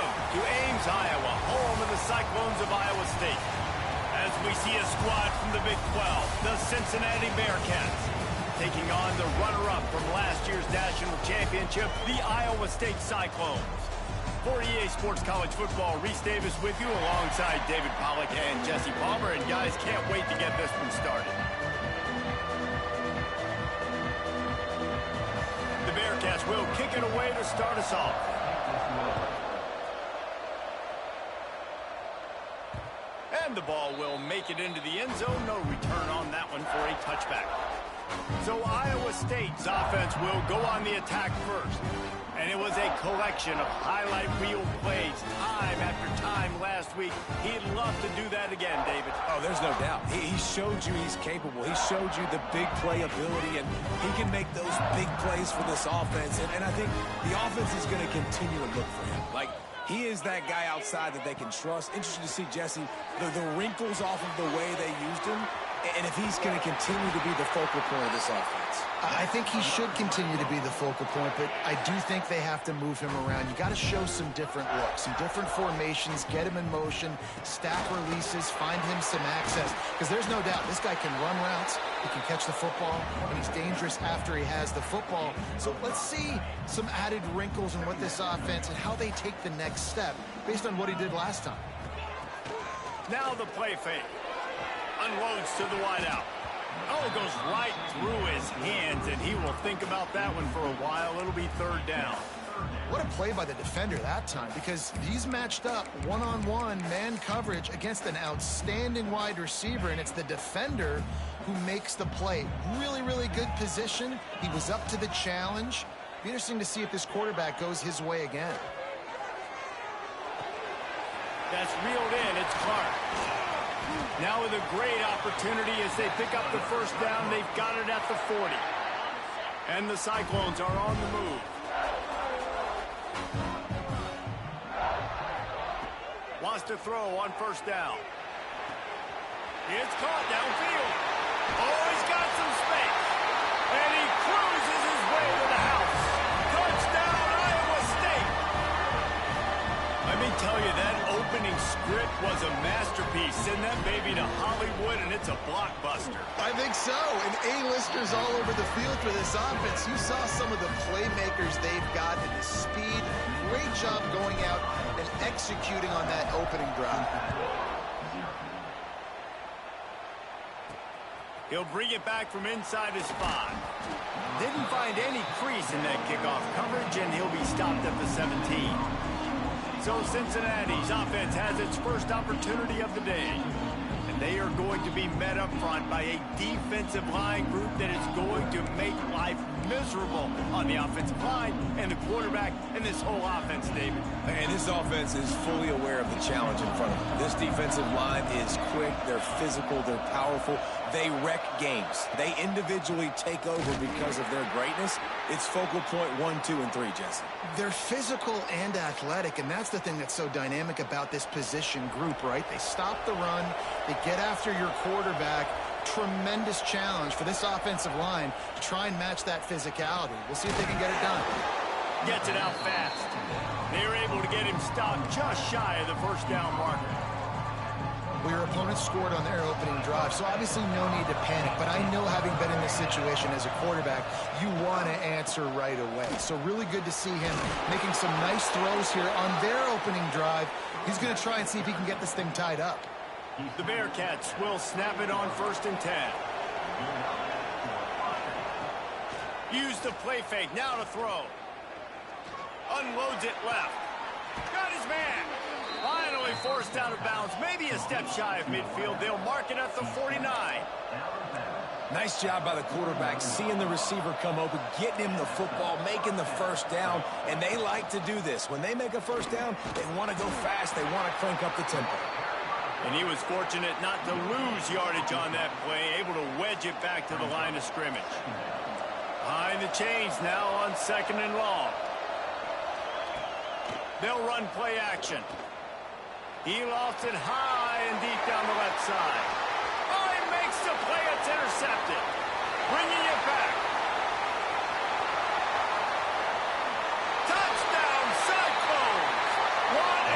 Welcome to Ames, Iowa, home of the Cyclones of Iowa State. As we see a squad from the Big 12, the Cincinnati Bearcats, taking on the runner-up from last year's national championship, the Iowa State Cyclones. For EA Sports College Football, Reese Davis with you alongside David Pollack and Jesse Palmer. And guys, can't wait to get this one started. The Bearcats will kick it away to start us off. And the ball will make it into the end zone. No return on that one for a touchback. So Iowa State's offense will go on the attack first. And it was a collection of highlight reel plays time after time last week. He'd love to do that again, David. Oh, there's no doubt. He showed you he's capable. He showed you the big play ability, and he can make those big plays for this offense. And I think the offense is going to continue to look for him. Like, he is that guy outside that they can trust. Interesting to see, Jesse, the wrinkles off of the way they used him, and if he's going to continue to be the focal point of this offense. I think he should continue to be the focal point, but I do think they have to move him around. You got to show some different looks, some different formations, get him in motion, stack releases, find him some access. Because there's no doubt this guy can run routes, he can catch the football, and he's dangerous after he has the football. So let's see some added wrinkles in what this offense and how they take the next step based on what he did last time. Now the play fake. Unloads to the wideout. Oh, goes right through his hands, and he will think about that one for a while. It'll be third down. What a play by the defender that time, because he's matched up one-on-one man coverage against an outstanding wide receiver, and it's the defender who makes the play. Really, really good position. He was up to the challenge. Be interesting to see if this quarterback goes his way again. That's reeled in. It's Clark. Now with a great opportunity as they pick up the first down. They've got it at the 40. And the Cyclones are on the move. Wants to throw on first down. It's caught downfield. Oh, he's got some space. And he cruises his way to the house. Touchdown, Iowa State. Let me tell you, that opening script was a masterpiece. Send that baby to Hollywood, and it's a blockbuster. I think so, and A-listers all over the field for this offense. You saw some of the playmakers they've got and the speed. Great job going out and executing on that opening drive. He'll bring it back from inside his 5. Didn't find any crease in that kickoff coverage, and he'll be stopped at the 17. So Cincinnati's offense has its first opportunity of the day. And they are going to be met up front by a defensive line group that is going to make life miserable on the offensive line and the quarterback and this whole offense, David. And this offense is fully aware of the challenge in front of them. This defensive line is quick, they're physical, they're powerful. They wreck games. They individually take over because of their greatness. It's focal point 1, 2, and 3, Jesse. They're physical and athletic, and that's the thing that's so dynamic about this position group, right? They stop the run, they get after your quarterback. Tremendous challenge for this offensive line to try and match that physicality. We'll see if they can get it done. Gets it out fast. They're able to get him stopped just shy of the first down marker. Well, your opponent scored on their opening drive, so obviously no need to panic. But I know, having been in this situation as a quarterback, you want to answer right away. So really good to see him making some nice throws here on their opening drive. He's going to try and see if he can get this thing tied up. The Bearcats will snap it on 1st and 10. Use the play fake, now to throw. Unloads it left. Got his man. Finally forced out of bounds, maybe a step shy of midfield. They'll mark it at the 49. Nice job by the quarterback, seeing the receiver come open, getting him the football, making the first down, and they like to do this. When they make a first down, they want to go fast, they want to crank up the tempo. And he was fortunate not to lose yardage on that play, able to wedge it back to the line of scrimmage. Behind the chains now on 2nd and long. They'll run play action. He lofts it high and deep down the left side. Oh, he makes the play. It's intercepted. Bringing it back. Touchdown, Cyclones! What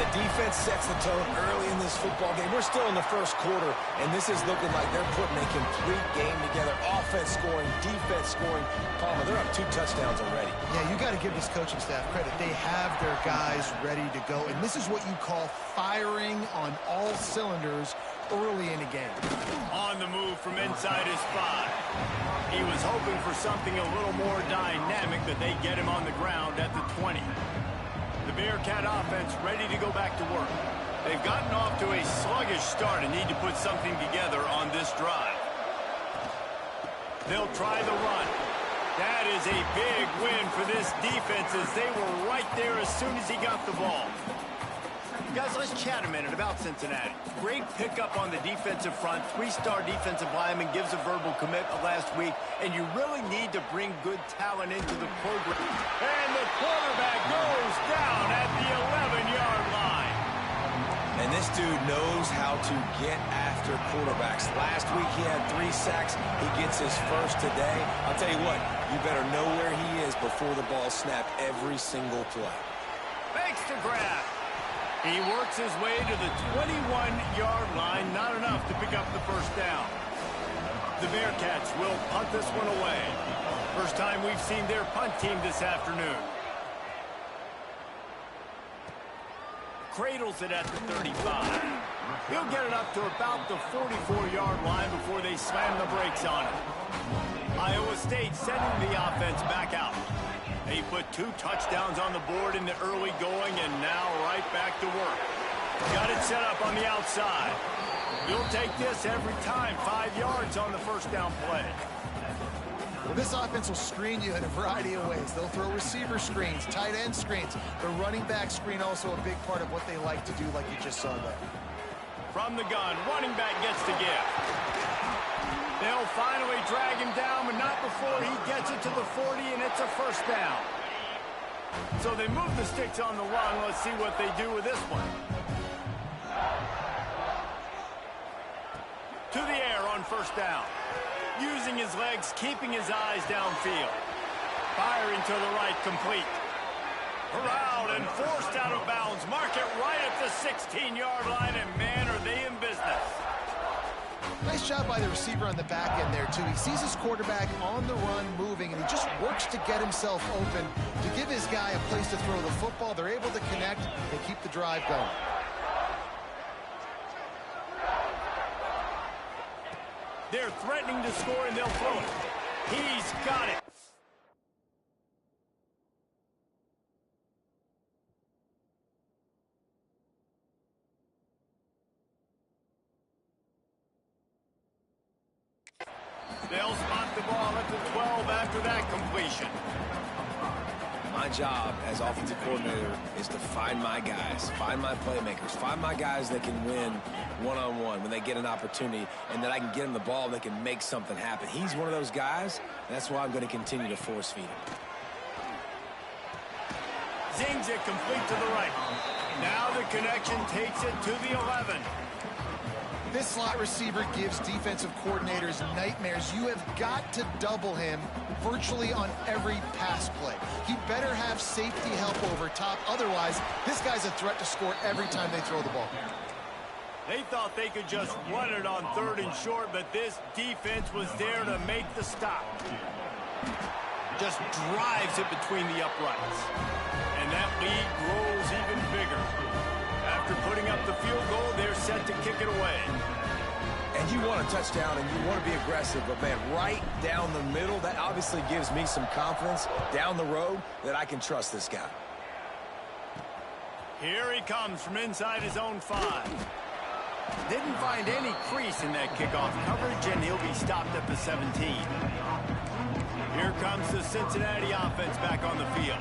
the defense sets the tone early in this football game. We're still in the first quarter, and this is looking like they're putting a complete game together. Offense scoring, defense scoring. Palmer, they're up 2 touchdowns already. Yeah, you got to give this coaching staff credit. They have their guys ready to go, and this is what you call firing on all cylinders early in a game. On the move from inside his 5. He was hoping for something a little more dynamic, but they get him on the ground at the 20. The Bearcat offense ready to go back to work. They've gotten off to a sluggish start and need to put something together on this drive. They'll try the run. That is a big win for this defense as they were right there as soon as he got the ball. Guys, let's chat a minute about Cincinnati. Great pickup on the defensive front. 3-star defensive lineman gives a verbal commitment last week, and you really need to bring good talent into the program. And the quarterback goes down at the 11-yard line. And this dude knows how to get after quarterbacks. Last week he had 3 sacks. He gets his first today. I'll tell you what, you better know where he is before the ball snapped every single play. Fakes to grab. He works his way to the 21-yard line, not enough to pick up the first down. The Bearcats will punt this one away. First time we've seen their punt team this afternoon. Cradles it at the 35. He'll get it up to about the 44-yard line before they slam the brakes on it. Iowa State sending the offense back out. They put 2 touchdowns on the board in the early going and now right back to work. Got it set up on the outside. You'll take this every time. 5 yards on the first down play. Well, this offense will screen you in a variety of ways. They'll throw receiver screens, tight end screens. The running back screen also a big part of what they like to do, like you just saw there. From the gun, running back gets the give. They'll finally drag him down, but not before he gets it to the 40, and it's a first down. So they move the sticks on the run. Let's see what they do with this one. To the air on first down. Using his legs, keeping his eyes downfield. Firing to the right, complete. Corralled and forced out of bounds. Mark it right at the 16-yard line, and man, are they in business. Nice job by the receiver on the back end there, too. He sees his quarterback on the run moving, and he just works to get himself open to give his guy a place to throw the football. They're able to connect. They keep the drive going. They're threatening to score, and they'll throw it. He's got it. They'll spot the ball at the 12 after that completion. My job as offensive coordinator is to find my guys, find my playmakers, find my guys that can win one-on-one when they get an opportunity, and that I can get them the ball and they can make something happen. He's one of those guys, and that's why I'm going to continue to force feed him. Zings it complete to the right. Now the connection takes it to the 11. This slot receiver gives defensive coordinators nightmares. You have got to double him virtually on every pass play. He better have safety help over top. Otherwise, this guy's a threat to score every time they throw the ball. They thought they could just run it on 3rd and short, but this defense was there to make the stop. Just drives it between the uprights. And that lead grows even bigger. After putting up the field goal, they're set to kick it away. And you want a touchdown and you want to be aggressive, but man, right down the middle, that obviously gives me some confidence down the road that I can trust this guy. Here he comes from inside his own 5. Didn't find any crease in that kickoff coverage, and he'll be stopped at the 17. Here comes the Cincinnati offense back on the field.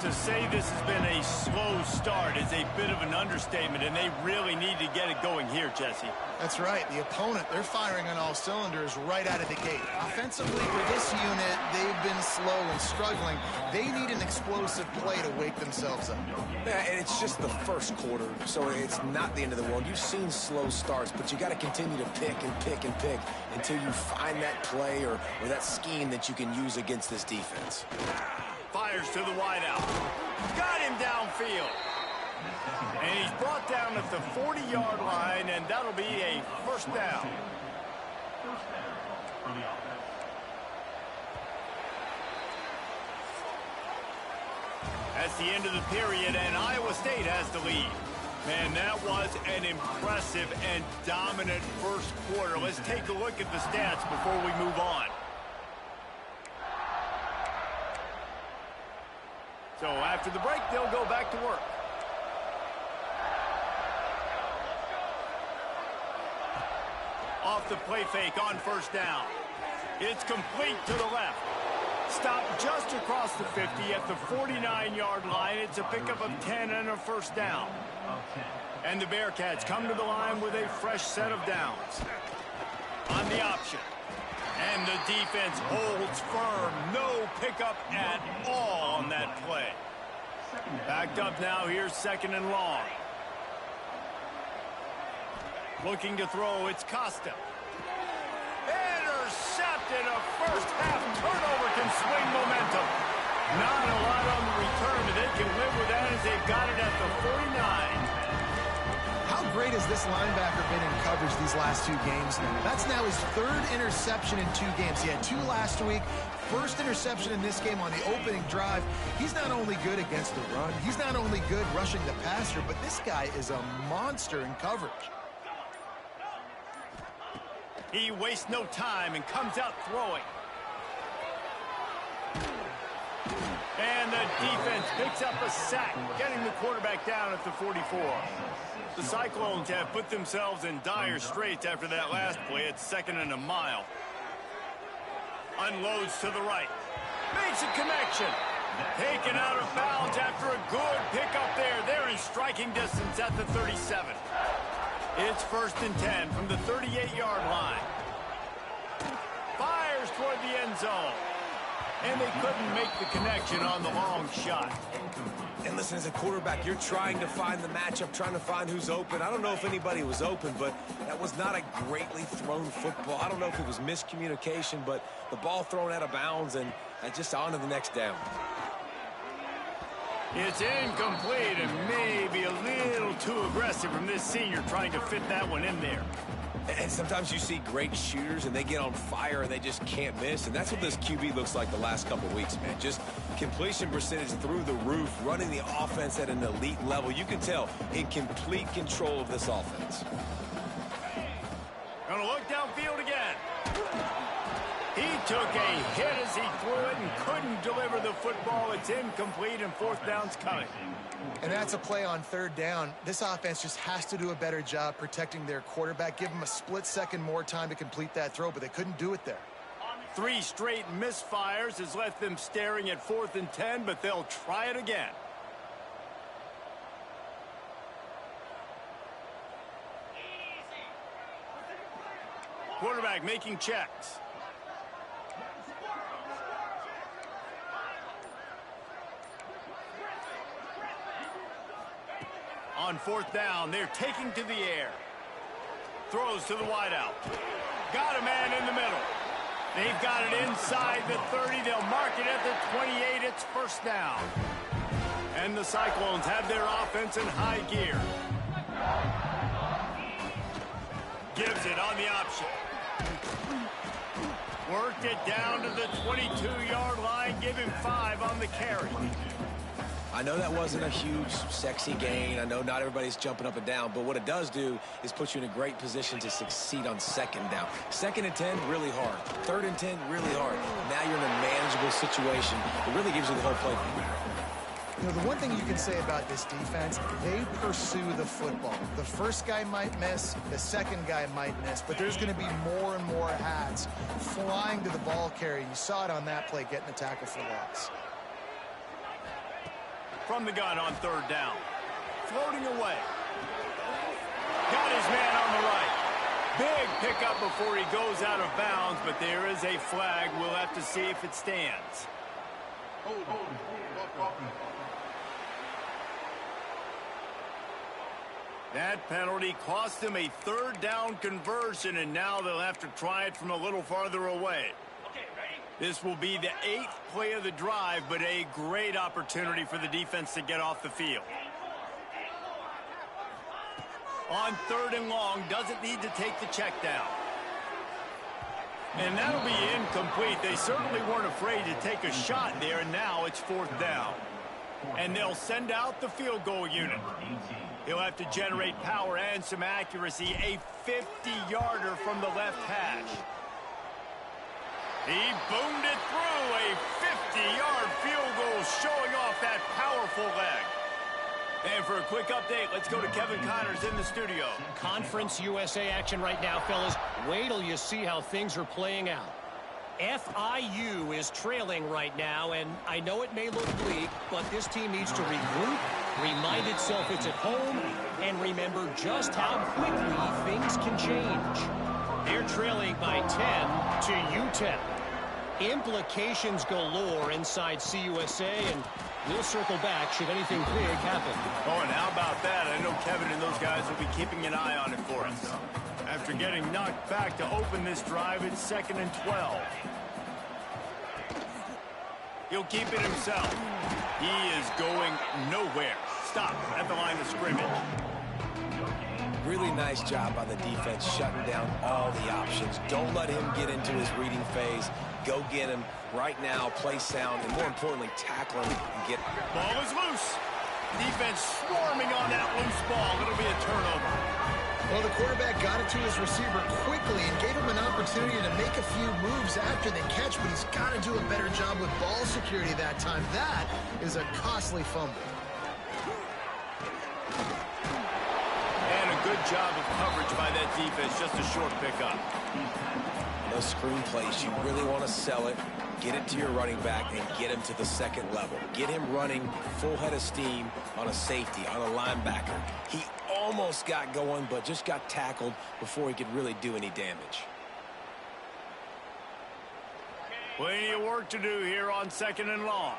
To say this has been a slow start is a bit of an understatement, and they really need to get it going here, Jesse. That's right. The opponent, they're firing on all cylinders right out of the gate. Offensively, for this unit, they've been slow and struggling. They need an explosive play to wake themselves up. Yeah, and it's just the first quarter, so it's not the end of the world. You've seen slow starts, but you got to continue to pick and pick and pick until you find that play or that scheme that you can use against this defense. Fires to the wideout. Got him downfield. And he's brought down at the 40-yard line, and that'll be a first down. That's the end of the period, and Iowa State has the lead. Man, that was an impressive and dominant first quarter. Let's take a look at the stats before we move on. So after the break, they'll go back to work. Off the play fake on first down. It's complete to the left. Stopped just across the 50 at the 49-yard line. It's a pickup of 10 and a first down. And the Bearcats come to the line with a fresh set of downs. On the option. And the defense holds firm. No pickup at all on that play. Backed up now. Here's second and long. Looking to throw. It's Costa. Intercepted. A first-half turnover can swing momentum. Not a lot on the return, but they can live with that as they've got it at the 49. How great has this linebacker been in coverage these last two games now? That's now his third interception in 2 games. He had 2 last week. First interception in this game on the opening drive. He's not only good against the run, he's not only good rushing the passer, but this guy is a monster in coverage. He wastes no time and comes out throwing. And the defense picks up a sack, getting the quarterback down at the 44. The Cyclones have put themselves in dire straits after that last play. It's second and a mile. Unloads to the right. Makes a connection. Taken out of bounds after a good pickup there. They're in striking distance at the 37. It's first and 10 from the 38-yard line. Fires toward the end zone. And they couldn't make the connection on the long shot. And listen, as a quarterback, you're trying to find the matchup, trying to find who's open. I don't know if anybody was open, but that was not a greatly thrown football. I don't know if it was miscommunication, but the ball thrown out of bounds and just on to the next down. It's incomplete and maybe a little too aggressive from this senior trying to fit that one in there. And sometimes you see great shooters and they get on fire and they just can't miss. And that's what this QB looks like the last couple weeks, man. Just completion percentage through the roof, running the offense at an elite level. You can tell in complete control of this offense. Gonna look downfield again. He took a hit as he threw it and couldn't deliver the football. It's incomplete and fourth down's coming. And that's a play on third down. This offense just has to do a better job protecting their quarterback. Give him a split second more time to complete that throw, but they couldn't do it there. 3 straight misfires has left them staring at 4th and 10, but they'll try it again. Quarterback making checks. On 4th down, they're taking to the air. Throws to the wideout. Got a man in the middle. They've got it inside the 30. They'll mark it at the 28. It's first down. And the Cyclones have their offense in high gear. Gives it on the option. Worked it down to the 22-yard line. Give him 5 on the carry. I know that wasn't a huge, sexy gain. I know not everybody's jumping up and down, but what it does do is put you in a great position to succeed on second down. 2nd and 10, really hard. 3rd and 10, really hard. Now you're in a manageable situation. It really gives you the whole play. You know, the one thing you can say about this defense, they pursue the football. The first guy might miss, the second guy might miss, but there's going to be more and more hats flying to the ball carrier. You saw it on that play, getting a tackle for loss. From the gun on 3rd down. Floating away. Got his man on the right. Big pickup before he goes out of bounds, but there is a flag. We'll have to see if it stands. That penalty cost them a 3rd down conversion, and now they'll have to try it from a little farther away. This will be the 8th play of the drive, but a great opportunity for the defense to get off the field. On 3rd and long, doesn't need to take the check down. And that'll be incomplete. They certainly weren't afraid to take a shot there, and now it's 4th down. And they'll send out the field goal unit. He'll have to generate power and some accuracy. A 50-yarder from the left hash. He boomed it through. A 50-yard field goal showing off that powerful leg. And for a quick update, let's go to Kevin Connors in the studio. Conference USA action right now, fellas. Wait till you see how things are playing out. FIU is trailing right now, and I know it may look bleak, but this team needs to regroup, remind itself it's at home, and remember just how quickly things can change. They're trailing by 10 to UTEP. Implications galore inside CUSA, and we'll circle back should anything big happen. Oh, and how about that? I know Kevin and those guys will be keeping an eye on it for us. After getting knocked back to open this drive, it's 2nd and 12. He'll keep it himself. He is going nowhere. Stop at the line of scrimmage. Really nice job by the defense shutting down all the options. Don't let him get into his reading phase. Go get him right now, play sound, and more importantly, tackle him and get... Ball is loose. Defense swarming on that loose ball. It'll be a turnover. Well, the quarterback got it to his receiver quickly and gave him an opportunity to make a few moves after the catch, but he's got to do a better job with ball security that time. That is a costly fumble. And a good job of coverage by that defense. Just a short pickup. Those screen plays, you really want to sell it, get it to your running back, and get him to the second level. Get him running full head of steam on a safety, on a linebacker. He almost got going, but just got tackled before he could really do any damage. Plenty of work to do here on 2nd and long.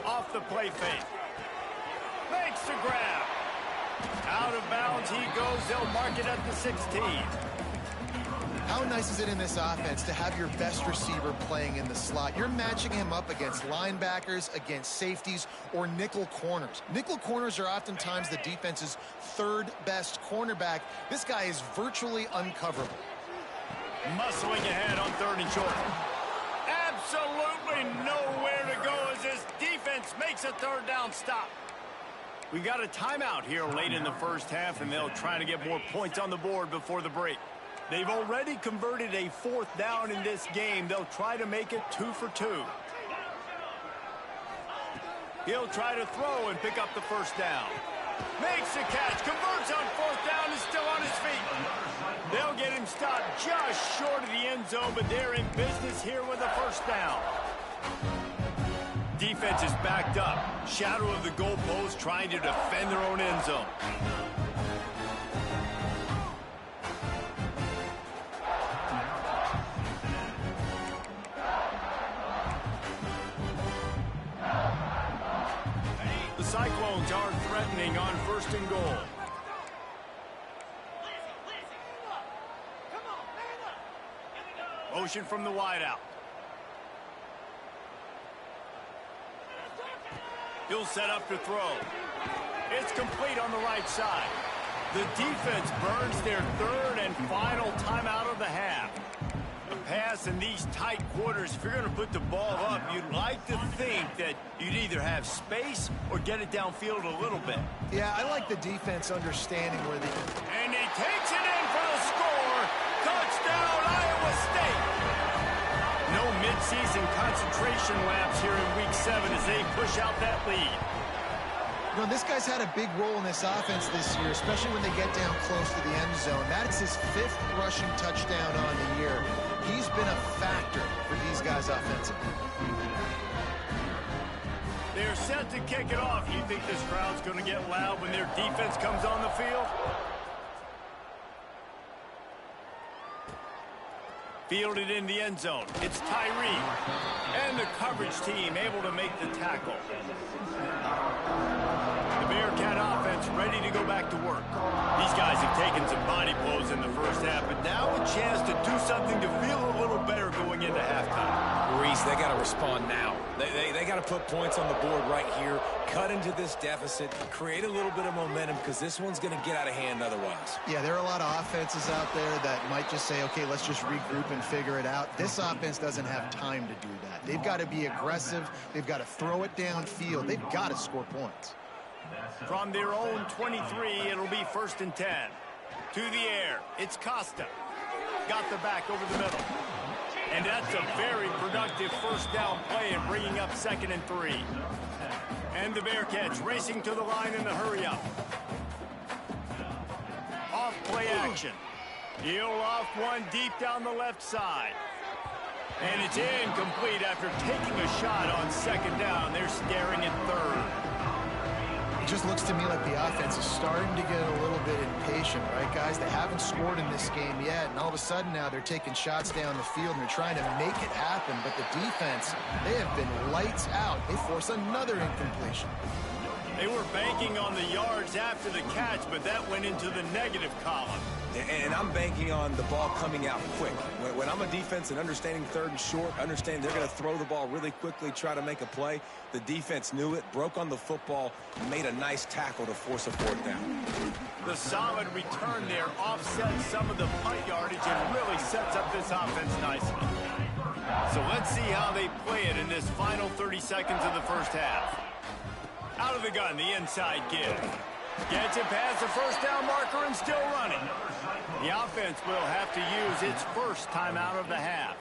Off the play fake. Makes the grab. Out of bounds he goes. They'll mark it at the 16. How nice is it in this offense to have your best receiver playing in the slot? You're matching him up against linebackers, against safeties, or nickel corners. Nickel corners are oftentimes the defense's 3rd best cornerback. This guy is virtually uncoverable. Muscling ahead on 3rd and short. Absolutely nowhere to go as this defense makes a 3rd down stop. We got a timeout here late in the first half, and they'll try to get more points on the board before the break. They've already converted a 4th down in this game. They'll try to make it 2 for 2. He'll try to throw and pick up the 1st down. Makes the catch, converts on 4th down, is still on his feet. They'll get him stopped just short of the end zone, but they're in business here with a 1st down. Defense is backed up. Shadow of the goalpost trying to defend their own end zone. The Cyclones are threatening on 1st and goal. Motion from the wideout. He'll set up to throw. It's complete on the right side. The defense burns their 3rd and final timeout of the half. A pass in these tight quarters, if you're going to put the ball up, you'd like to think that you'd either have space or get it downfield a little bit. Yeah, I like the defense understanding where they... And he takes it in for the score. Touchdown, Iowa State. No midseason concentration laps here in Week 7 as they push out that lead. You know, this guy's had a big role in this offense this year, especially when they get down close to the end zone. That's his 5th rushing touchdown on the year. He's been a factor for these guys offensively. They're set to kick it off. You think this crowd's going to get loud when their defense comes on the field? Fielded in the end zone. It's Tyree. And the coverage team able to make the tackle. The Bearcat offense ready to go back to work. These guys guys have taken some body blows in the first half, but now a chance to do something to feel a little better going into halftime. Reese, they got to respond now. They got to put points on the board right here, cut into this deficit, create a little bit of momentum, because this one's going to get out of hand otherwise. Yeah, there are a lot of offenses out there that might just say, okay, let's just regroup and figure it out. This offense doesn't have time to do that. They've got to be aggressive. They've got to throw it downfield. They've got to score points. From their own 23, it'll be 1st and 10. To the air, it's Costa. Got the back over the middle. And that's a very productive first down play and bringing up 2nd and 3. And the Bearcats racing to the line in the hurry-up. Off play action. He'll off one deep down the left side. And it's incomplete after taking a shot on 2nd down. They're staring at 3rd. It just looks to me like the offense is starting to get a little bit impatient, right, guys? They haven't scored in this game yet, and all of a sudden now they're taking shots down the field and they're trying to make it happen. But the defense, they have been lights out. They force another incompletion. They were banking on the yards after the catch, but that went into the negative column. And I'm banking on the ball coming out quick. When I'm a defense and understanding 3rd and short, understand they're going to throw the ball really quickly, try to make a play. The defense knew it, broke on the football, made a nice tackle to force a 4th down. The solid return there offsets some of the punt yardage and really sets up this offense nicely. So let's see how they play it in this final 30 seconds of the first half. Out of the gun, the inside give. Gets it past the first down marker and still running. The offense will have to use its first timeout of the half.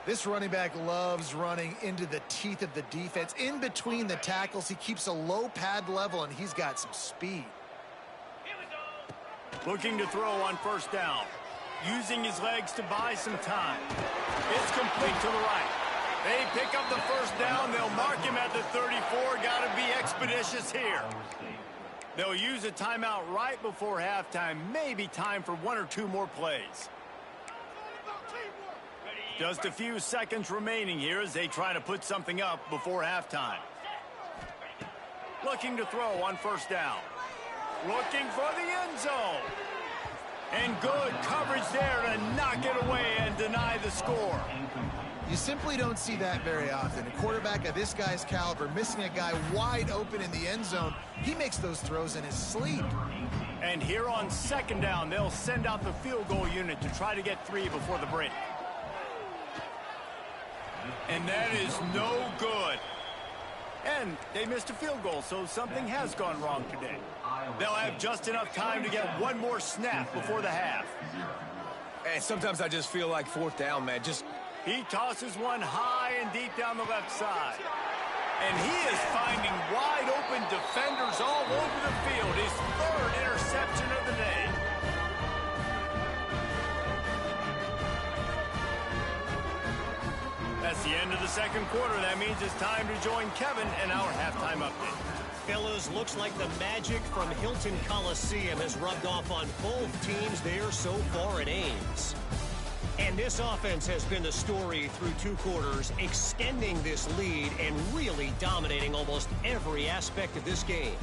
This running back loves running into the teeth of the defense. In between the tackles, he keeps a low pad level, and he's got some speed. Looking to throw on 1st down. Using his legs to buy some time. It's complete to the right. They pick up the 1st down. They'll mark him at the 34. Got to be expeditious here. They'll use a timeout right before halftime. Maybe time for 1 or 2 more plays. Just a few seconds remaining here as they try to put something up before halftime. Looking to throw on 1st down. Looking for the end zone. And good coverage there to knock it away and deny the score. You simply don't see that very often. A quarterback of this guy's caliber missing a guy wide open in the end zone. He makes those throws in his sleep. And here on 2nd down, they'll send out the field goal unit to try to get 3 before the break. And that is no good. And they missed a field goal, so something has gone wrong today. They'll have just enough time to get 1 more snap before the half. And sometimes I just feel like 4th down, man. He tosses one high and deep down the left side. And he is finding wide open defenders all over the field. His 3rd interception of the day. That's the end of the 2nd quarter. That means it's time to join Kevin and our halftime update. Fellas, looks like the magic from Hilton Coliseum has rubbed off on both teams there so far at Ames. And this offense has been the story through 2 quarters, extending this lead and really dominating almost every aspect of this game.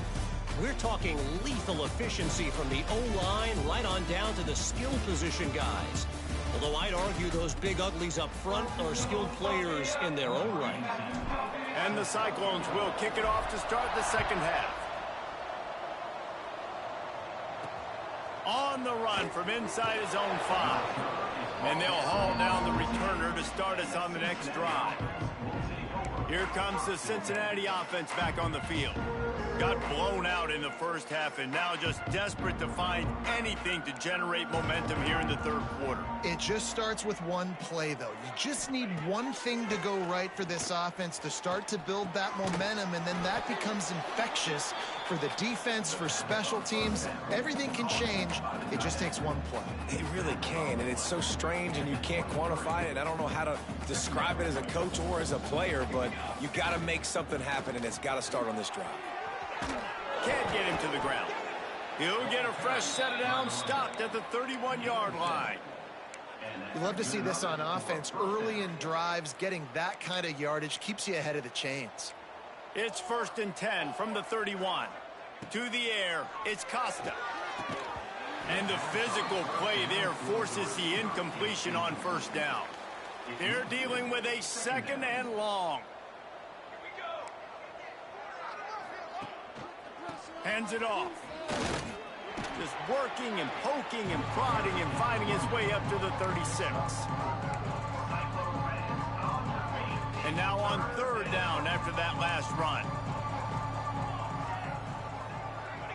We're talking lethal efficiency from the O-line right on down to the skill position guys. Although I'd argue those big uglies up front are skilled players in their own right. And the Cyclones will kick it off to start the 2nd half. On the run from inside his own 5. And they'll haul down the returner to start us on the next drive. Here comes the Cincinnati offense back on the field. Got blown out in the first half and now just desperate to find anything to generate momentum here in the 3rd quarter. It just starts with one play, though. You just need one thing to go right for this offense to start to build that momentum, and then that becomes infectious for the defense, for special teams. Everything can change. It just takes one play. It really can, and it's so strange, and you can't quantify it. I don't know how to describe it as a coach or as a player, but you got to make something happen, and it's got to start on this drive. Can't get him to the ground. He'll get a fresh set of downs stopped at the 31-yard line. You love to see this on offense. Early in drives, getting that kind of yardage keeps you ahead of the chains. It's 1st and 10 from the 31. To the air, it's Costa. And the physical play there forces the incompletion on first down. They're dealing with a 2nd and long. Hands it off. Just working and poking and prodding and finding his way up to the 36. And now on 3rd down after that last run.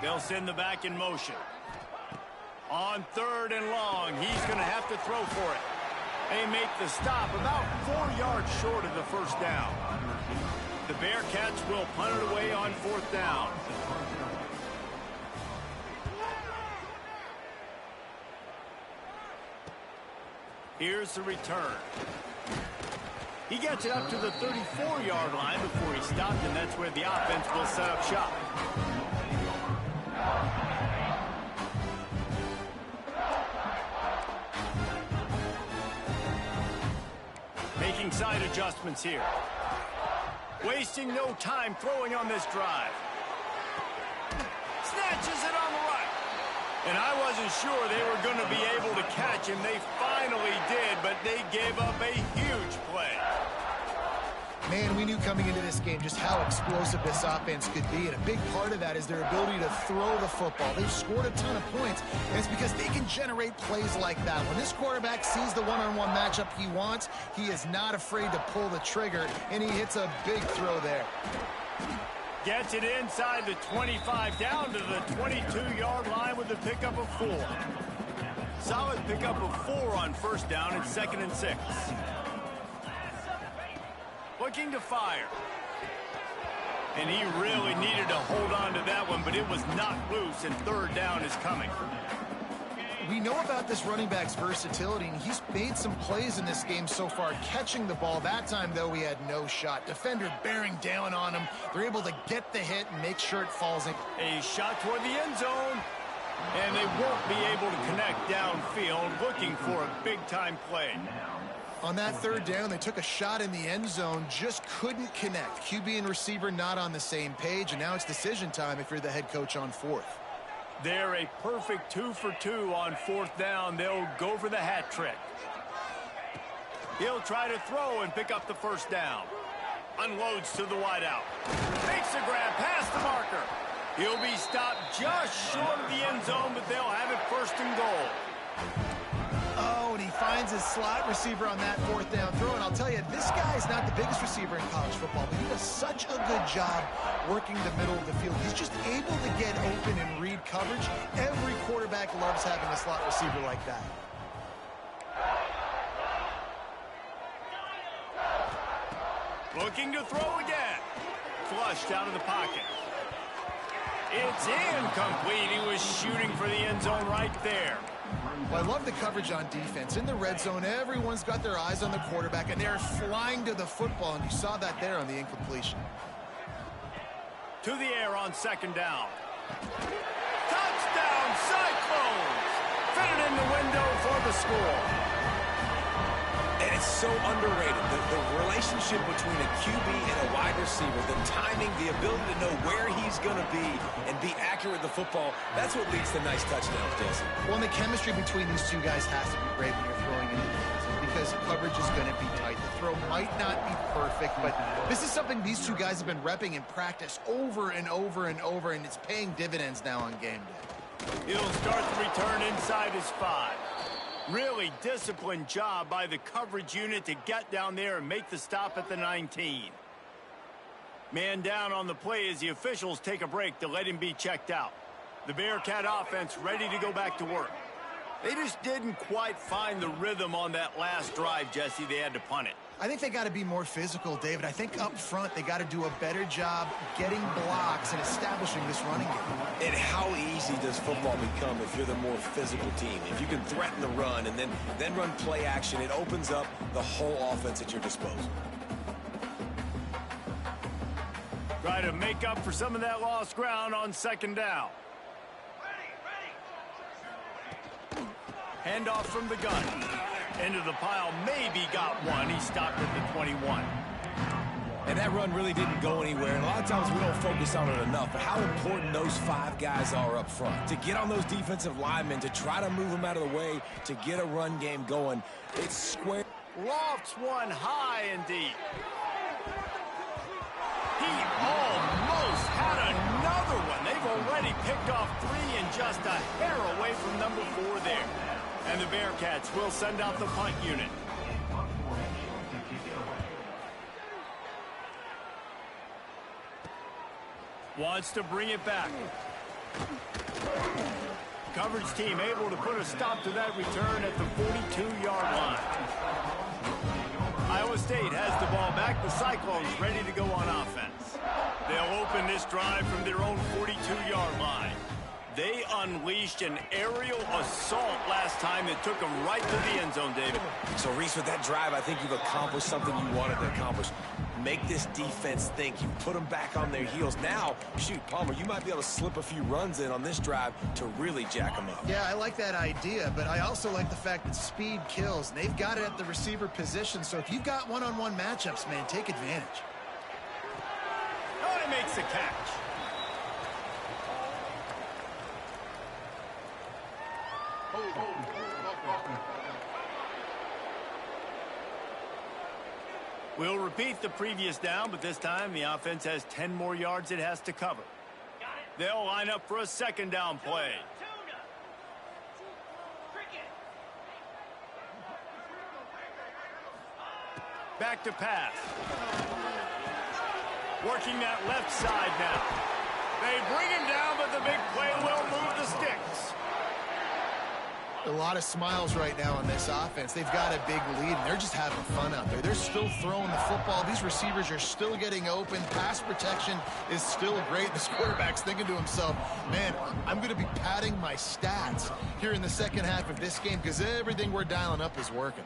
They'll send the back in motion. On 3rd and long, he's going to have to throw for it. They make the stop about 4 yards short of the first down. The Bearcats will punt it away on 4th down. Here's the return. He gets it up to the 34-yard line before he stopped, and that's where the offense will set up shop. Making side adjustments here. Wasting no time throwing on this drive. Snatches it on the right. And I wasn't sure they were going to be able to catch him. They finally did, but they gave up a huge play. Man, we knew coming into this game just how explosive this offense could be, and a big part of that is their ability to throw the football. They've scored a ton of points, and it's because they can generate plays like that. When this quarterback sees the one-on-one matchup he wants, he is not afraid to pull the trigger, and he hits a big throw there. Gets it inside the 25, down to the 22-yard line with the pickup of 4. Solid pickup of 4 on first down and 2nd and 6. Looking to fire. And he really needed to hold on to that one, but it was knocked loose, and 3rd down is coming. We know about this running back's versatility, and he's made some plays in this game so far, catching the ball. That time, though, he had no shot. Defender bearing down on him. They're able to get the hit and make sure it falls in. A shot toward the end zone, and they won't be able to connect downfield, looking for a big-time play. On that 3rd down, they took a shot in the end zone, just couldn't connect. QB and receiver not on the same page, and now it's decision time if you're the head coach on 4th. They're a perfect 2 for 2 on 4th down. They'll go for the hat trick. He'll try to throw and pick up the first down. Unloads to the wideout. Makes the grab past the marker. He'll be stopped just short of the end zone, but they'll have it 1st and goal. Oh, and he finds his slot receiver on that 4th down throw. And I'll tell you, this guy's not the biggest receiver in college football, but he does such a good job working the middle of the field. He's just able to get open and read coverage. Every quarterback loves having a slot receiver like that. Looking to throw again. Flushed out of the pocket. It's incomplete. He was shooting for the end zone right there. Well, I love the coverage on defense. In the red zone, everyone's got their eyes on the quarterback, and they're flying to the football, and you saw that there on the incompletion. To the air on 2nd down. Touchdown, Cyclones! Fitted in the window for the score. And it's so underrated. The relationship between a QB and a wide receiver, the timing, the ability to know where he's going to be and be accurate with the football, that's what leads to nice touchdowns, Jesse. Well, and the chemistry between these two guys has to be great when you're throwing into defense because coverage is going to be tight. The throw might not be perfect, but this is something these two guys have been repping in practice over and over and over, and it's paying dividends now on game day. He'll start the return inside his 5. Really disciplined job by the coverage unit to get down there and make the stop at the 19. Man down on the play as the officials take a break to let him be checked out. The Bearcat offense ready to go back to work. They just didn't quite find the rhythm on that last drive, Jesse. They had to punt it. I think they got to be more physical, David. I think up front they got to do a better job getting blocks and establishing this running game. And how easy does football become if you're the more physical team? If you can threaten the run and then run play action, it opens up the whole offense at your disposal. Try to make up for some of that lost ground on 2nd down. Handoff from the gun. Into the pile, maybe got one. He stopped at the 21. And that run really didn't go anywhere. And a lot of times we don't focus on it enough. But how important those 5 guys are up front. To get on those defensive linemen, to try to move them out of the way, to get a run game going. It's square. Lofts one high and deep. He almost had another one. They've already picked off 3 and just a hair away from number 4 there. And the Bearcats will send out the punt unit. Wants to bring it back. Coverage team able to put a stop to that return at the 42-yard line. Iowa State has the ball back. The Cyclones ready to go on offense. They'll open this drive from their own 42-yard line. They unleashed an aerial assault last time that took them right to the end zone, David. So, Reese, with that drive, I think you've accomplished something you wanted to accomplish. Make this defense think. You put them back on their heels. Now, shoot, Palmer, you might be able to slip a few runs in on this drive to really jack them up. Yeah, I like that idea, but I also like the fact that speed kills. And they've got it at the receiver position, so if you've got one-on-one matchups, man, take advantage. Oh, he makes the catch. We'll repeat the previous down, but this time the offense has 10 more yards it has to cover. They'll line up for a second down play. Back to pass. Working that left side now. They bring him down, but the big play will move the sticks. A lot of smiles right now on this offense. They've got a big lead, and they're just having fun out there. They're still throwing the football. These receivers are still getting open. Pass protection is still great. This quarterback's thinking to himself, man, I'm going to be padding my stats here in the second half of this game because everything we're dialing up is working.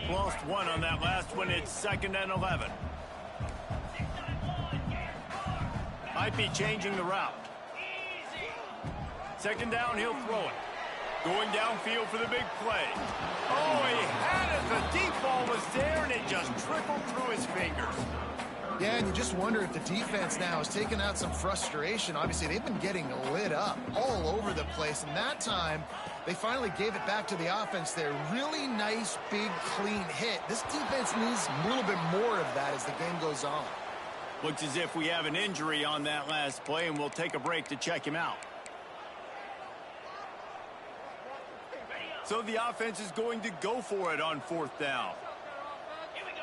Lost one on that last one. It's 2nd and 11. Might be changing the route. Second down, he'll throw it. Going downfield for the big play. Oh, he had it. The deep ball was there, and it just trickled through his fingers. Yeah, and you just wonder if the defense now is taking out some frustration. Obviously, they've been getting lit up all over the place, and that time, they finally gave it back to the offense there. Really nice, big, clean hit. This defense needs a little bit more of that as the game goes on. Looks as if we have an injury on that last play, and we'll take a break to check him out. So the offense is going to go for it on 4th down. Here we go.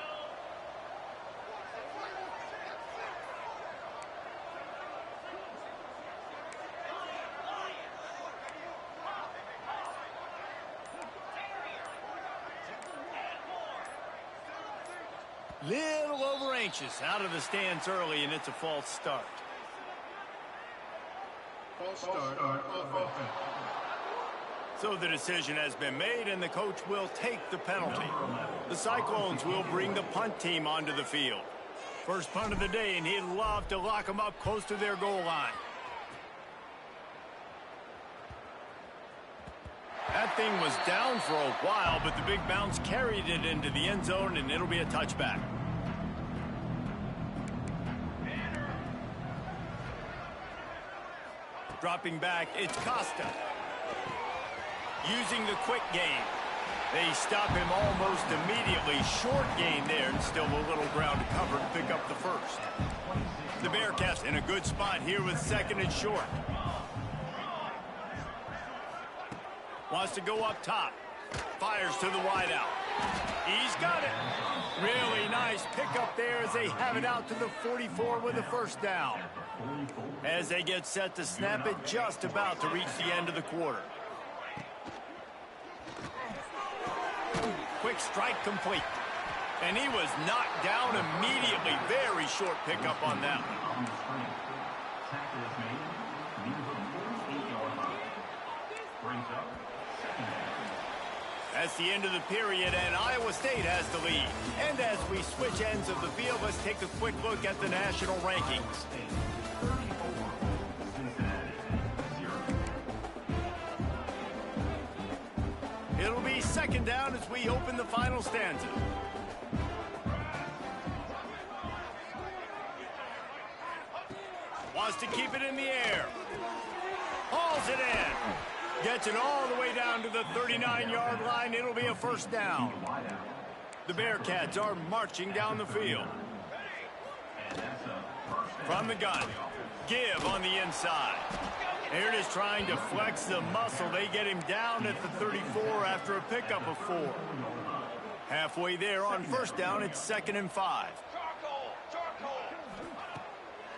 Little over anxious out of the stands early, and it's a false start. False start on offense. So the decision has been made, and the coach will take the penalty. The Cyclones will bring the punt team onto the field. First punt of the day, and he'd love to lock them up close to their goal line. That thing was down for a while, but the big bounce carried it into the end zone, and it'll be a touchback. Dropping back, it's Costa. Using the quick game. They stop him almost immediately. Short gain there, and still a little ground to cover to pick up the first. The Bearcats in a good spot here with 2nd and short. Wants to go up top. Fires to the wideout. He's got it. Really nice pickup there as they have it out to the 44 with a first down. As they get set to snap it, just about to reach the end of the quarter. Quick strike complete. And he was knocked down immediately. Very short pickup on that one. That's the end of the period, and Iowa State has the lead. And as we switch ends of the field, let's take a quick look at the national rankings. It'll be 2nd down as we open the final stanza. to keep it in the air. Hauls it in. Gets it all the way down to the 39-yard line. It'll be a first down. The Bearcats are marching down the field. From the gun. Give on the inside. Here it is trying to flex the muscle. They get him down at the 34 after a pickup of 4. Halfway there on first down, it's 2nd and 5.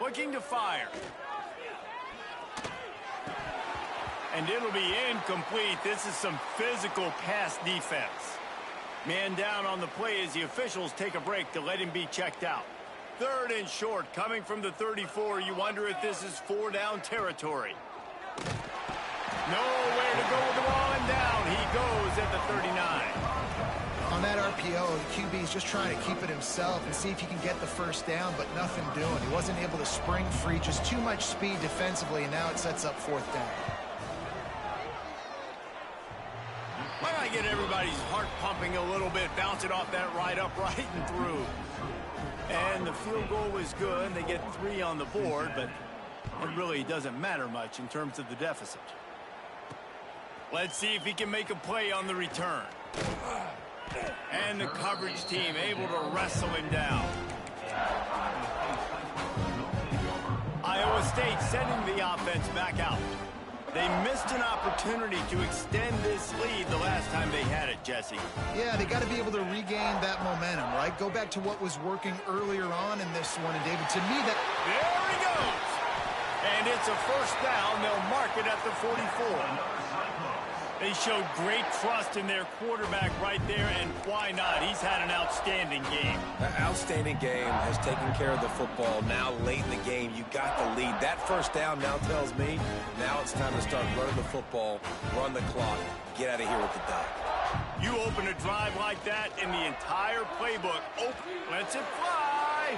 Looking to fire. And it'll be incomplete. This is some physical pass defense. Man down on the play as the officials take a break to let him be checked out. 3rd and short coming from the 34. You wonder if this is 4-down territory. Nowhere to go with the ball, and down he goes at the 39. On that RPO, the QB is just trying to keep it himself and see if he can get the first down, but nothing doing. He wasn't able to spring free, just too much speed defensively, and now it sets up 4th down. Why not get everybody's heart pumping a little bit, bounce it off that right upright and through. And the field goal was good. They get 3 on the board, but it really doesn't matter much in terms of the deficit. Let's see if he can make a play on the return. And the coverage team able to wrestle him down. Iowa State sending the offense back out. They missed an opportunity to extend this lead the last time they had it, Jesse. Yeah, they got to be able to regain that momentum, right? Go back to what was working earlier on in this one. And, David, to me, that... There he goes! And it's a first down. They'll mark it at the 44. They showed great trust in their quarterback right there, and why not? He's had an outstanding game. An outstanding game, has taken care of the football. Now late in the game, you got the lead. That first down now tells me now it's time to start running the football, run the clock, get out of here with the dot. You open a drive like that, and the entire playbook lets it fly.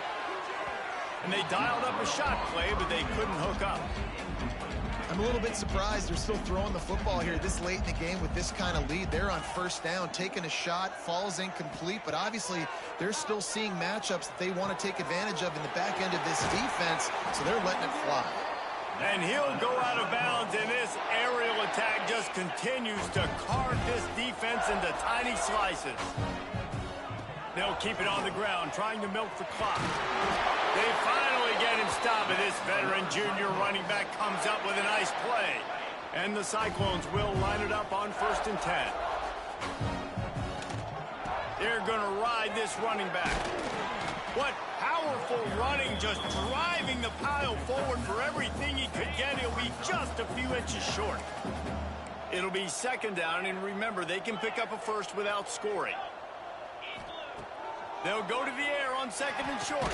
And they dialed up a shot play, but they couldn't hook up. I'm a little bit surprised they're still throwing the football here this late in the game with this kind of lead. They're on first down, taking a shot, falls incomplete, but obviously they're still seeing matchups that they want to take advantage of in the back end of this defense, so they're letting it fly. And he'll go out of bounds, and this aerial attack just continues to carve this defense into tiny slices. They'll keep it on the ground, trying to milk the clock. They finally get him stopped, and this veteran junior running back comes up with a nice play. And the Cyclones will line it up on 1st and 10. They're going to ride this running back. What powerful running, just driving the pile forward for everything he could get. He'll be just a few inches short. It'll be 2nd down, and remember, they can pick up a first without scoring. They'll go to the air on 2nd and short.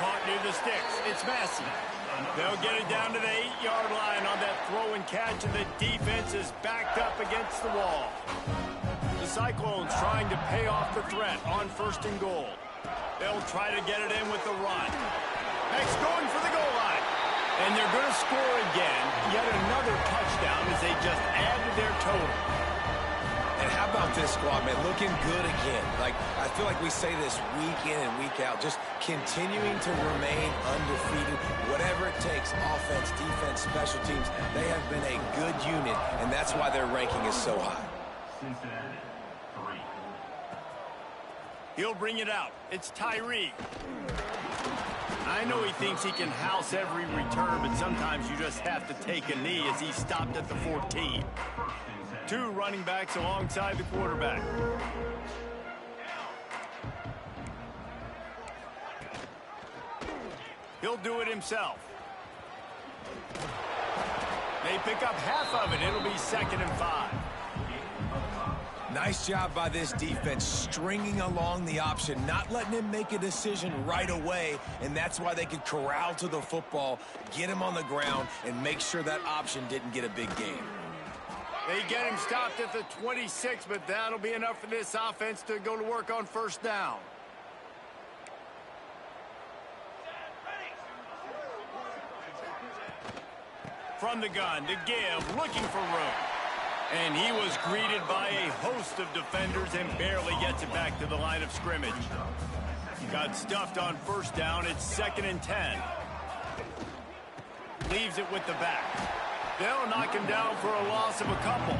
Caught near the sticks. It's Massey. They'll get it down to the 8-yard line on that throw and catch, and the defense is backed up against the wall. The Cyclones trying to pay off the threat on 1st and goal. They'll try to get it in with the run. Next, going for the goal line. And they're going to score again. Yet another touchdown as they just add to their total. And how about this squad, man? Looking good again. Like, I feel like we say this week in and week out, just continuing to remain undefeated. Whatever it takes, offense, defense, special teams, they have been a good unit, and that's why their ranking is so high. Cincinnati, 3. He'll bring it out. It's Tyree. I know he thinks he can house every return, but sometimes you just have to take a knee as he stopped at the 14. 2 running backs alongside the quarterback. He'll do it himself. They pick up half of it. It'll be 2nd and 5. Nice job by this defense, stringing along the option, not letting him make a decision right away, and that's why they could corral to the football, get him on the ground, and make sure that option didn't get a big gain. They get him stopped at the 26, but that'll be enough for this offense to go to work on 1st down. From the gun to give, looking for room. And he was greeted by a host of defenders and barely gets it back to the line of scrimmage. Got stuffed on 1st down. It's 2nd and 10. leaves it with the back. They'll knock him down for a loss of a couple.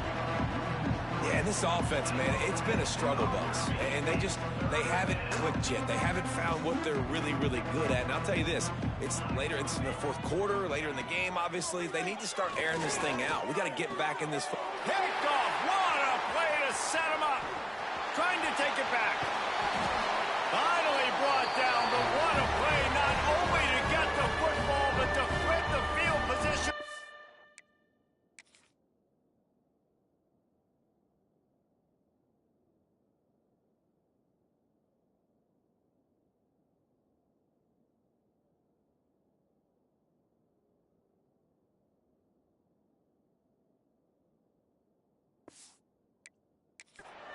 Yeah, and this offense, man, it's been a struggle bus. And they haven't clicked yet. They haven't found what they're really, really good at. And I'll tell you this, it's in the fourth quarter, later in the game, obviously. They need to start airing this thing out. We got to get back in this. Picked off. What a play to set him up. Trying to take it back. Finally brought down, but what a play, not only to get the football, but to flip the field position.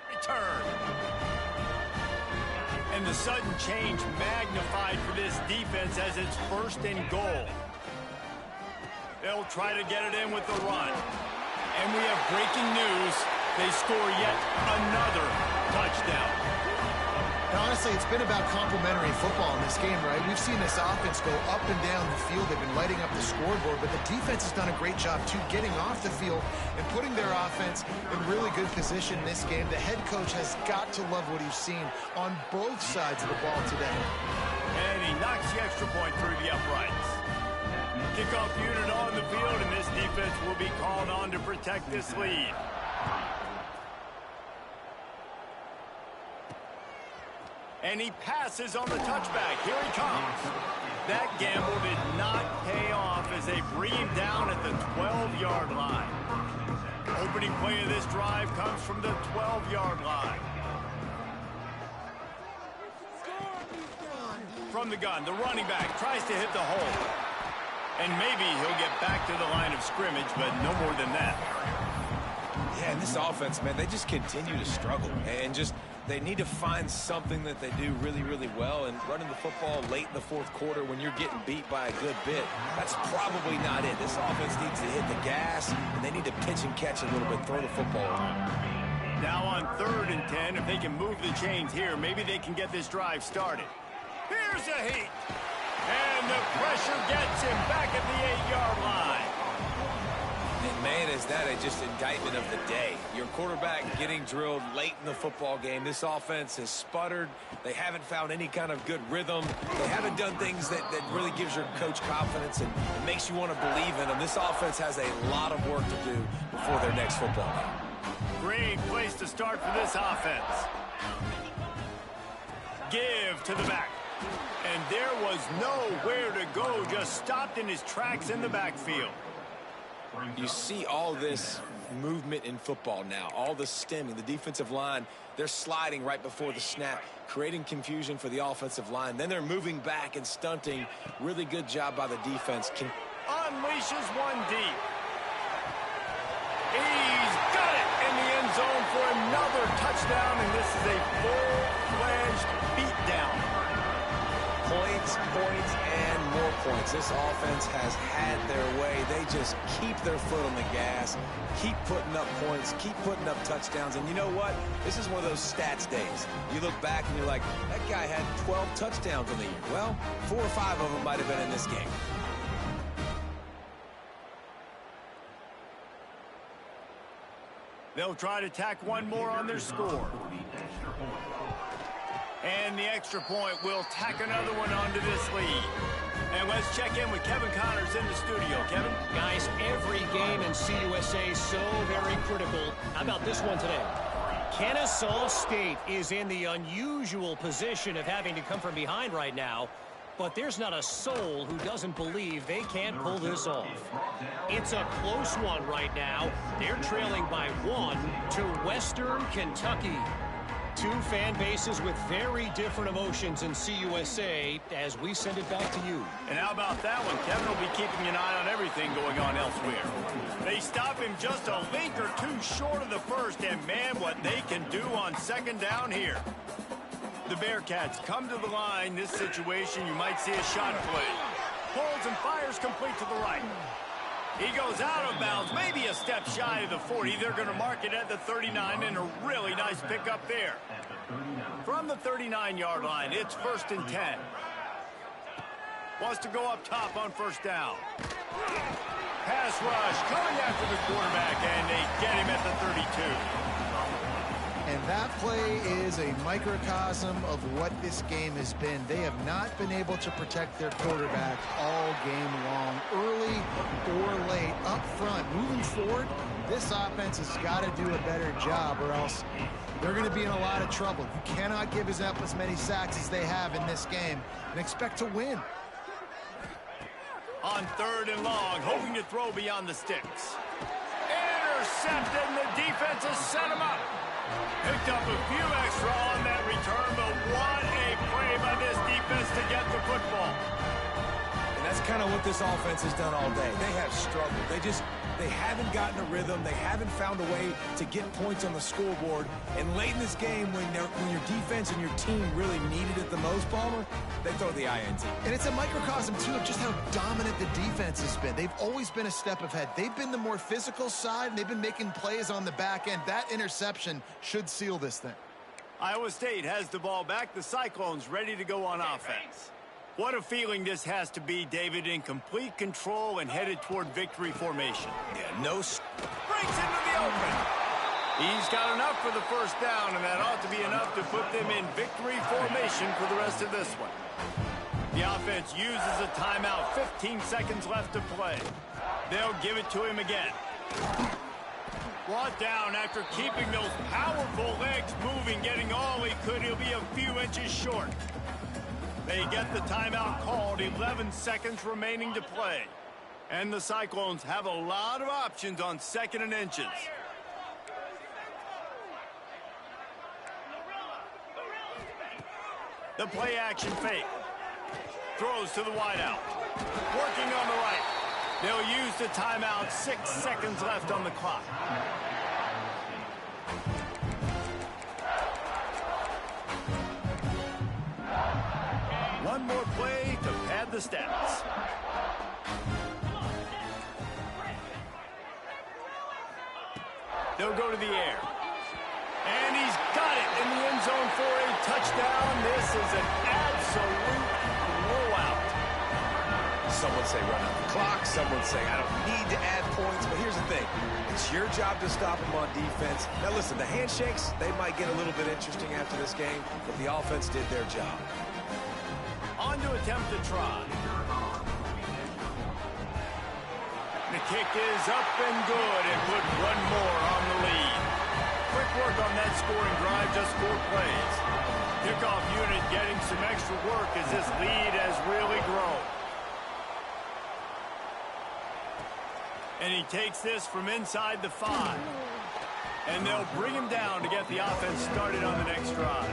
Return. And the sudden change magnified for this defense as it's 1st and goal. They'll try to get it in with the run. And we have breaking news. They score yet another touchdown. And honestly, it's been about complementary football in this game, right? We've seen this offense go up and down the field. They've been lighting up the scoreboard, but the defense has done a great job, too, getting off the field and putting their offense in really good position in this game. The head coach has got to love what he's seen on both sides of the ball today. And he knocks the extra point through the uprights. Kickoff unit on the field, and this defense will be called on to protect this lead. And he passes on the touchback. Here he comes. That gamble did not pay off as they bring him down at the 12-yard line. Opening play of this drive comes from the 12-yard line. From the gun, the running back tries to hit the hole. And maybe he'll get back to the line of scrimmage, but no more than that. Yeah, and this offense, man, they just continue to struggle. And they need to find something that they do really, really well. And running the football late in the fourth quarter when you're getting beat by a good bit, that's probably not it. This offense needs to hit the gas, and they need to pitch and catch a little bit, throw the football around. Now on 3rd and 10, if they can move the chains here, maybe they can get this drive started. Here's a heat. And the pressure gets him back at the 8-yard line. And man, is that just indictment of the day. Your quarterback getting drilled late in the football game. This offense has sputtered. They haven't found any kind of good rhythm. They haven't done things that really gives your coach confidence and it makes you want to believe in them. This offense has a lot of work to do before their next football game. Great place to start for this offense. Give to the back. And there was nowhere to go, just stopped in his tracks in the backfield. You see all this movement in football now, all the stemming, the defensive line, they're sliding right before the snap, creating confusion for the offensive line. Then they're moving back and stunting. Really good job by the defense. Unleashes one deep. He's got it in the end zone for another touchdown, and this is a full-fledged beatdown. Points, and more points. This offense has had their way. They just keep their foot on the gas, keep putting up points, keep putting up touchdowns. And you know what? This is one of those stats days. You look back and you're like, that guy had 12 touchdowns in the year. Well, 4 or 5 of them might have been in this game. They'll try to tack one more on their score. And the extra point will tack another one onto this lead. And let's check in with Kevin Connors in the studio. Kevin? Guys, every game in CUSA is so very critical. How about this one today? Kennesaw State is in the unusual position of having to come from behind right now, but there's not a soul who doesn't believe they can't pull this off. It's a close one right now. They're trailing by 1 to Western Kentucky. 2 fan bases with very different emotions in CUSA as we send it back to you. And how about that one? Kevin will be keeping an eye on everything going on elsewhere. They stop him just a link or two short of the first, and man, what they can do on 2nd down here. The Bearcats come to the line. This situation, you might see a shot play. Pulls and fires complete to the right. He goes out of bounds, maybe a step shy of the 40. They're going to mark it at the 39, and a really nice pickup there. From the 39-yard line, it's 1st and 10. Wants to go up top on 1st down. Pass rush coming after the quarterback, and they get him at the 32. And that play is a microcosm of what this game has been. They have not been able to protect their quarterback all game long, early or late, up front. Moving forward, this offense has got to do a better job, or else they're going to be in a lot of trouble. You cannot give up as many sacks as they have in this game and expect to win. On 3rd and long, hoping to throw beyond the sticks. Intercepted, and the defense has set him up. Picked up a few extra on that return, but what a play by this defense to get the football. And that's kind of what this offense has done all day. They have struggled. They haven't gotten a rhythm. They haven't found a way to get points on the scoreboard. And late in this game, when your defense and your team really needed it the most, Palmer, they throw the INT. And it's a microcosm, too, of just how dominant the defense has been. They've always been a step ahead. They've been the more physical side, and they've been making plays on the back end. That interception should seal this thing. Iowa State has the ball back. The Cyclones ready to go on offense. What a feeling this has to be, David, in complete control and headed toward victory formation. Yeah, no... Breaks into the open. He's got enough for the first down, and that ought to be enough to put them in victory formation for the rest of this one. The offense uses a timeout. 15 seconds left to play. They'll give it to him again. Brought down after keeping those powerful legs moving, getting all he could. He'll be a few inches short. They get the timeout called, 11 seconds remaining to play. And the Cyclones have a lot of options on 2nd and inches. The play action fake. Throws to the wideout. Working on the right. They'll use the timeout, 6 seconds left on the clock. One more play to pad the stats. They'll go to the air. And he's got it in the end zone for a touchdown. This is an absolute blowout. Some would say run out the clock. Some would say I don't need to add points. But here's the thing. It's your job to stop them on defense. Now, listen, the handshakes, they might get a little bit interesting after this game, but the offense did their job. On to attempt to try. The kick is up and good, and put one more on the lead. Quick work on that scoring drive, just 4 plays. Kickoff unit getting some extra work as this lead has really grown. And he takes this from inside the 5. And they'll bring him down to get the offense started on the next drive.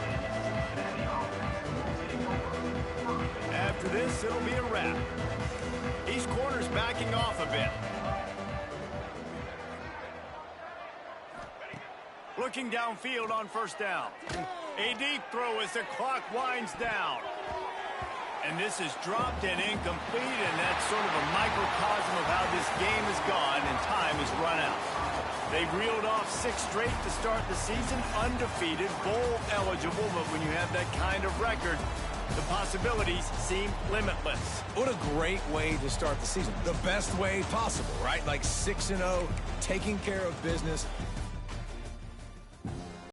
After this, it'll be a wrap. These corners backing off a bit. Looking downfield on 1st down. A deep throw as the clock winds down. And this is dropped and incomplete, and that's sort of a microcosm of how this game has gone, and time has run out. They've reeled off 6 straight to start the season, undefeated, bowl eligible, but when you have that kind of record, the possibilities seem limitless. What a great way to start the season. The best way possible, right? Like 6-0, taking care of business.